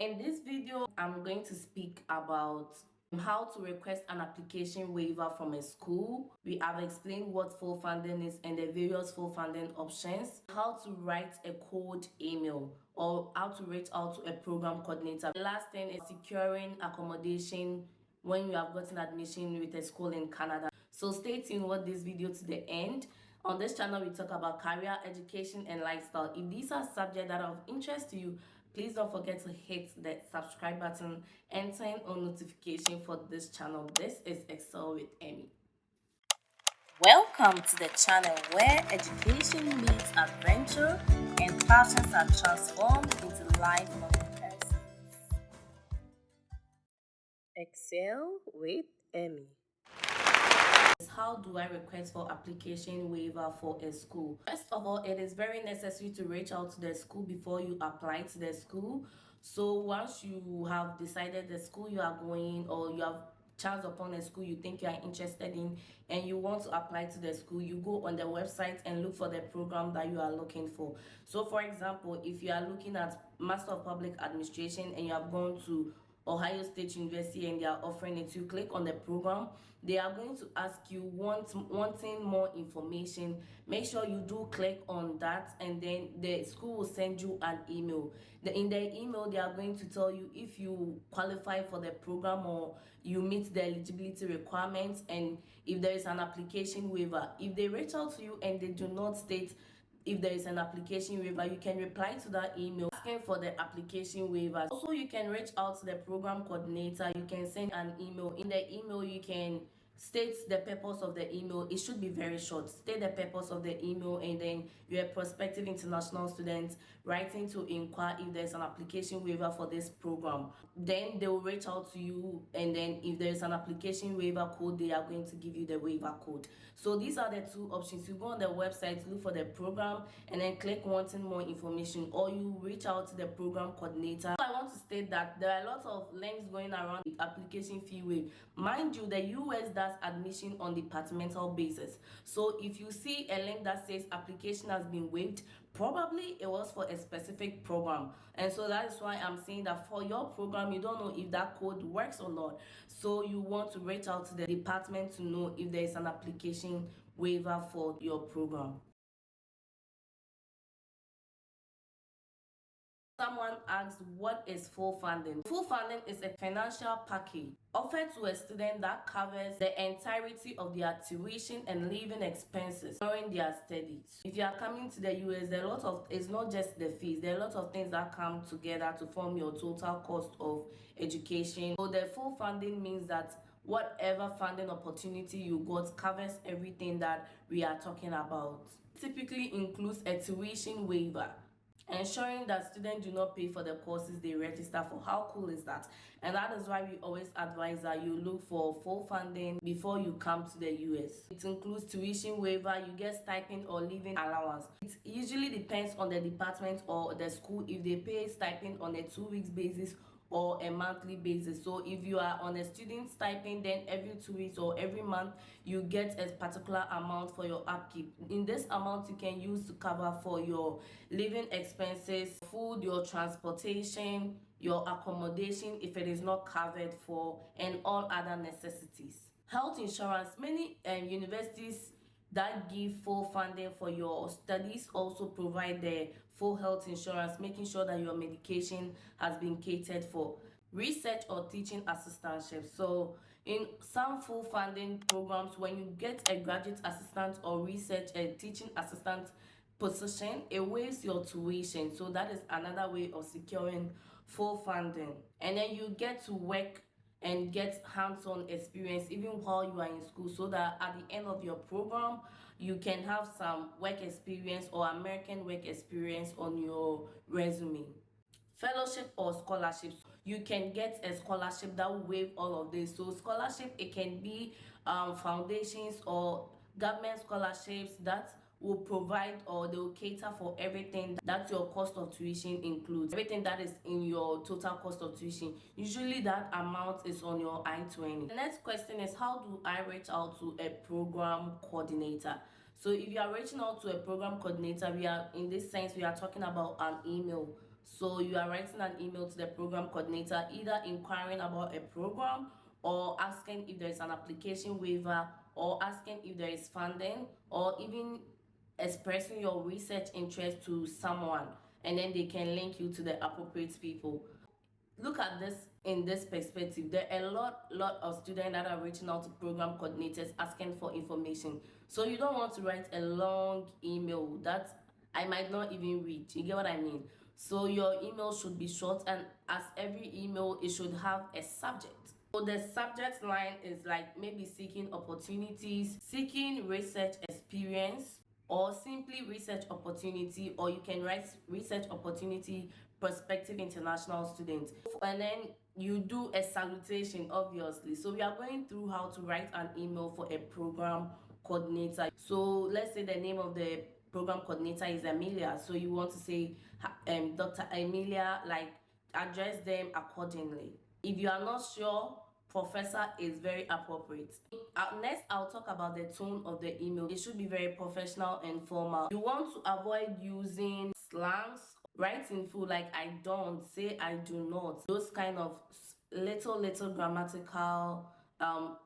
In this video, I'm going to speak about how to request an application waiver from a school. We have explained what full funding is and the various full funding options, how to write a cold email, or how to reach out to a program coordinator. The last thing is securing accommodation when you have gotten admission with a school in Canada. So stay tuned with this video to the end. On this channel, we talk about career, education, and lifestyle. If these are subjects that are of interest to you, please don't forget to hit the subscribe button and turn on notification for this channel. This is Excel with Emmy. Welcome to the channel where education meets adventure and passions are transformed into lifelong lessons. Excel with Emmy. How do I request for application waiver for a school? First of all, it is very necessary to reach out to the school before you apply to the school. So once you have decided the school you are going, or you have chanced upon a school you think you are interested in and you want to apply to the school, you go on the website and look for the program that you are looking for. So for example, if you are looking at Master of Public Administration and you have gone to Ohio State University and they are offering it, you click on the program. They are going to ask you wanting more information. Make sure you do click on that, and then the school will send you an email. In the email, they are going to tell you if you qualify for the program or you meet the eligibility requirements, and if there is an application waiver. If they reach out to you and they do not state if there is an application waiver, you can reply to that email asking for the application waivers. Also, you can reach out to the program coordinator. You can send an email. In the email, you can state the purpose of the email. It should be very short. State the purpose of the email, and then you're a prospective international student writing to inquire if there's an application waiver for this program. Then they will reach out to you, and then if there's an application waiver code, they are going to give you the waiver code. So these are the two options. You go on the website, look for the program, and then click wanting more information, or you reach out to the program coordinator. I want to state that there are a lot of links going around the application fee waive. Mind you, the US does admission on departmental basis. So if you see a link that says application has been waived, probably it was for a specific program. And so that is why I'm saying that for your program, you don't know if that code works or not. So you want to reach out to the department to know if there is an application waiver for your program. Someone asks, what is full funding? Full funding is a financial package offered to a student that covers the entirety of their tuition and living expenses during their studies. If you are coming to the US, there are a lot of, it's not just the fees, there are a lot of things that come together to form your total cost of education. So the full funding means that whatever funding opportunity you got covers everything that we are talking about. Typically includes a tuition waiver, ensuring that students do not pay for the courses they register for. How cool is that? And that is why we always advise that you look for full funding before you come to the US. It includes tuition waiver, you get stipend or living allowance. It usually depends on the department or the school if they pay stipend on a 2 weeks basis or a monthly basis. So if you are on a student stipend, then every 2 weeks or every month you get a particular amount for your upkeep. In this amount you can use to cover for your living expenses, food, your transportation, your accommodation if it is not covered for, and all other necessities. Health insurance. Many universities that give full funding for your studies also provide the full health insurance, making sure that your medication has been catered for. Research or teaching assistantship. So in some full funding programs, when you get a graduate assistant or research and teaching assistant position, it waives your tuition. So that is another way of securing full funding. And then you get to work and get hands-on experience even while you are in school, so that at the end of your program you can have some work experience or American work experience on your resume. Fellowship or scholarships. You can get a scholarship that will waive all of this. So scholarship, it can be foundations or government scholarships that will provide, or they will cater for everything that your cost of tuition includes, everything that is in your total cost of tuition. Usually that amount is on your I-20. The next question is, how do I reach out to a program coordinator? So if you are reaching out to a program coordinator, we are, in this sense, we are talking about an email So you are writing an email to the program coordinator, either inquiring about a program or asking if there is an application waiver, or asking if there is funding, or even expressing your research interest to someone, and then they can link you to the appropriate people. Look at this in this perspective. There are a lot of students that are reaching out to program coordinators asking for information, so you don't want to write a long email that I might not even read. You get what I mean? So your email should be short, and as every email, it should have a subject. So the subject line is like maybe seeking opportunities, seeking research experience, or simply research opportunity, or you can write research opportunity, prospective international students, and then you do a salutation, obviously. So we are going through how to write an email for a program coordinator. So let's say the name of the program coordinator is Amelia, so you want to say Dr. Amelia, like address them accordingly. If you are not sure, professor is very appropriate. Next, I'll talk about the tone of the email. It should be very professional and formal. You want to avoid using slangs. Write in full, like I don't, say I do not. Those kind of little grammatical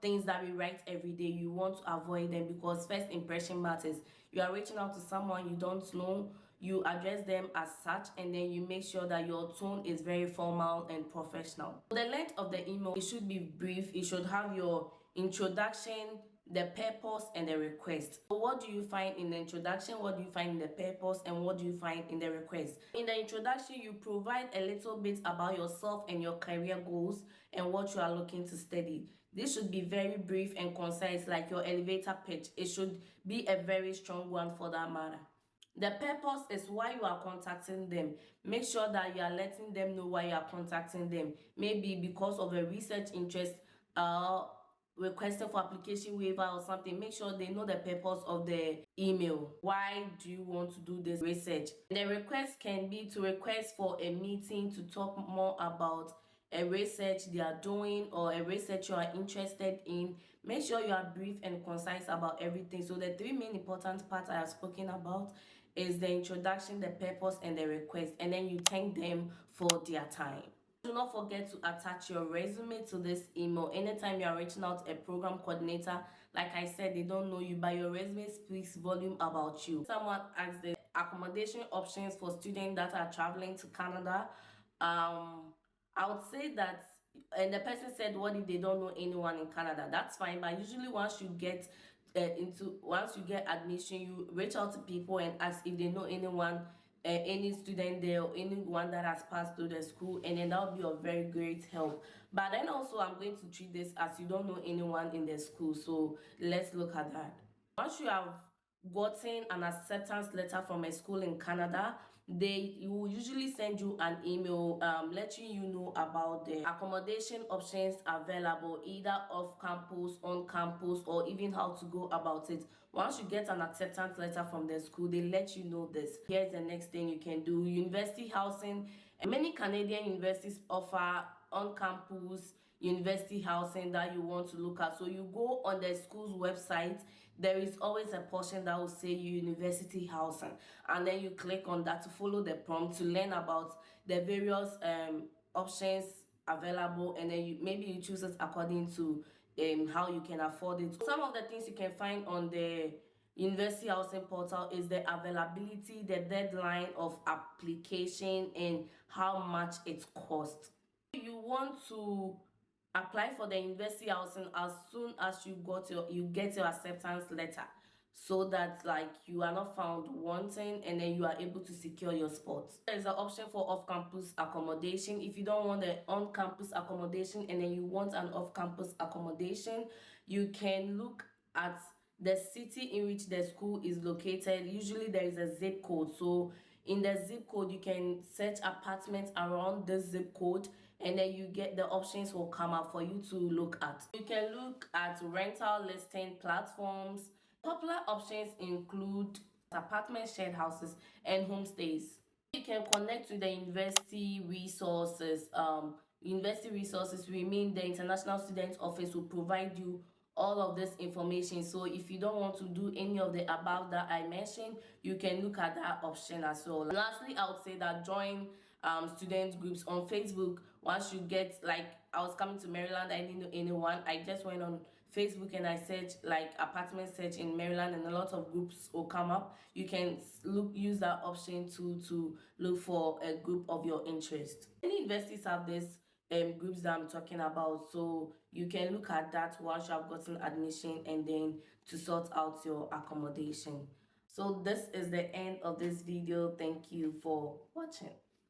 things that we write every day, you want to avoid them, because first impression matters. You are reaching out to someone you don't know, you address them as such, and then you make sure that your tone is very formal and professional. The length of the email, it should be brief. It should have your introduction, the purpose, and the request. So what do you find in the introduction, what do you find in the purpose, and what do you find in the request? In the introduction, you provide a little bit about yourself and your career goals and what you are looking to study. This should be very brief and concise, like your elevator pitch. It should be a very strong one for that matter. The purpose is why you are contacting them. Make sure that you are letting them know why you are contacting them. Maybe because of a research interest, requesting for application waiver or something. Make sure they know the purpose of the email. Why do you want to do this research? The request can be to request for a meeting to talk more about a research they are doing or a research you are interested in. Make sure you are brief and concise about everything. So the three main important parts I have spoken about is the introduction, the purpose, and the request, and then you thank them for their time. Do not forget to attach your resume to this email. Anytime you are reaching out a program coordinator, like I said, they don't know you, but your resume speaks volume about you. Someone asked the accommodation options for students that are traveling to Canada. I would say that, and the person said, what if they don't know anyone in Canada? That's fine, but usually once you get admission, you reach out to people and ask if they know anyone, any student there, or anyone that has passed through the school, and then that would be of very great help. But then also, I'm going to treat this as you don't know anyone in the school, so let's look at that. Once you have gotten an acceptance letter from a school in Canada, they will usually send you an email letting you know about the accommodation options available, either off campus, on campus, or even how to go about it. Once you get an acceptance letter from the school, they let you know this. Here's the next thing you can do. University housing. Many Canadian universities offer on campus university housing that you want to look at. So you go on the school's website, there is always a portion that will say university housing, and then you click on that to follow the prompt to learn about the various options available, and then maybe you choose it according to how you can afford it. Some of the things you can find on the university housing portal is the availability, the deadline of application, and how much it costs. You want to apply for the university housing as soon as you get your acceptance letter, so that like you are not found wanting, and then you are able to secure your spot. There is an option for off-campus accommodation. If you don't want the on-campus accommodation and then you want an off-campus accommodation, you can look at the city in which the school is located. Usually there is a zip code, so in the zip code you can search apartments around the zip code, and then you get the options will come up for you to look at. You can look at rental listing platforms. Popular options include apartment, shared houses, and homestays. You can connect to the university resources. We mean the International Student Office will provide you all of this information. So if you don't want to do any of the above that I mentioned, you can look at that option as well. And lastly, I would say that join student groups on Facebook. Once you get, like, I was coming to Maryland, I didn't know anyone. I just went on Facebook and I searched like apartment search in Maryland, and a lot of groups will come up. You can use that option to look for a group of your interest. Many universities have this groups that I'm talking about, so you can look at that once you have gotten admission and then to sort out your accommodation. So this is the end of this video. Thank you for watching.